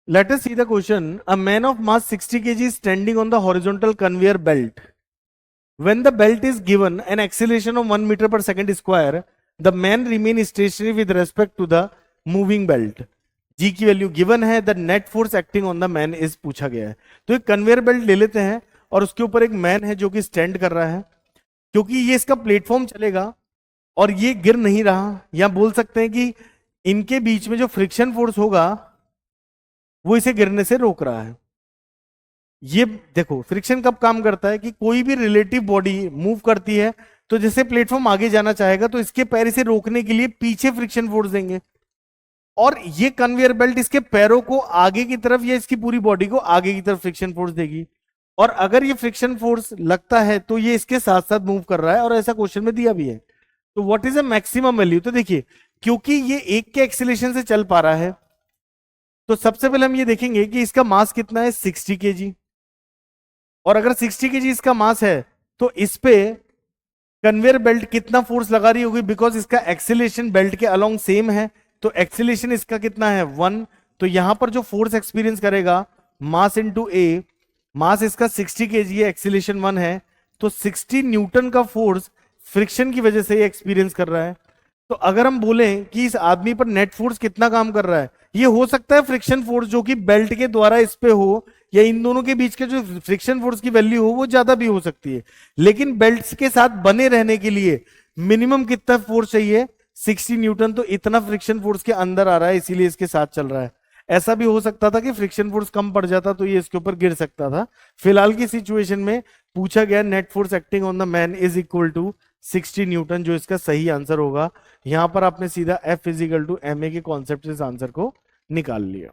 Let us see the question. A man of mass 60 kg is standing on the horizontal conveyor belt. When the belt is given an acceleration of 1 meter per second square, the man remains stationary with respect to the moving belt. G की value given है, the net force acting on the man is पूछा गया है. तो एक conveyor belt ले लेते हैं और उसके ऊपर एक मैन है जो कि स्टैंड कर रहा है. क्योंकि ये इसका प्लेटफॉर्म चलेगा और ये गिर नहीं रहा, या बोल सकते हैं कि इनके बीच में जो फ्रिक्शन फोर्स होगा वो इसे गिरने से रोक रहा है. ये देखो फ्रिक्शन कब काम करता है कि कोई भी रिलेटिव बॉडी मूव करती है तो जैसे प्लेटफॉर्म आगे जाना चाहेगा तो इसके पैर इसे रोकने के लिए पीछे फ्रिक्शन फोर्स देंगे, और ये कन्वेयर बेल्ट इसके पैरों को आगे की तरफ या इसकी पूरी बॉडी को आगे की तरफ फ्रिक्शन फोर्स देगी. और अगर ये फ्रिक्शन फोर्स लगता है तो ये इसके साथ साथ मूव कर रहा है, और ऐसा क्वेश्चन में दिया भी है. तो what is the maximum value? तो देखिए क्योंकि ये एक के एक्सीलरेशन से चल पा रहा है तो सबसे पहले हम ये देखेंगे कि इसका मास कितना है, 60 केजी. और अगर 60 केजी इसका मास है तो इस पे कन्वेयर बेल्ट कितना फोर्स लगा रही होगी, बिकॉज इसका एक्सीलरेशन बेल्ट के अलोंग सेम है. तो एक्सीलरेशन इसका कितना है, 1. तो यहां पर जो फोर्स एक्सपीरियंस करेगा मास इनटू ए, मास इसका 60 केजी है, एक्सीलरेशन 1 है, तो 60 न्यूटन का फोर्स फ्रिक्शन की वजह से एक्सपीरियंस कर रहा है. तो अगर हम बोलें कि इस आदमी पर नेट फोर्स कितना काम कर रहा है, ये हो सकता है फ्रिक्शन फोर्स जो कि बेल्ट के द्वारा इस पे हो, या इन दोनों के बीच के जो फ्रिक्शन फोर्स की वैल्यू हो वो ज्यादा भी हो सकती है. लेकिन बेल्ट्स के साथ बने रहने के लिए मिनिमम कितना फोर्स चाहिए, 60 न्यूटन. तो इतना फ्रिक्शन फोर्स के अंदर आ रहा है इसीलिए इसके साथ चल रहा है. ऐसा भी हो सकता था कि फ्रिक्शन फोर्स कम पड़ जाता तो ये इसके ऊपर गिर सकता था. फिलहाल की सिचुएशन में पूछा गया net force acting on the man is equal to 60 newton, जो इसका सही आंसर होगा. यहां पर आपने सीधा F is equal to ma के कॉन्सेप्ट से इस आंसर को निकाल लिया.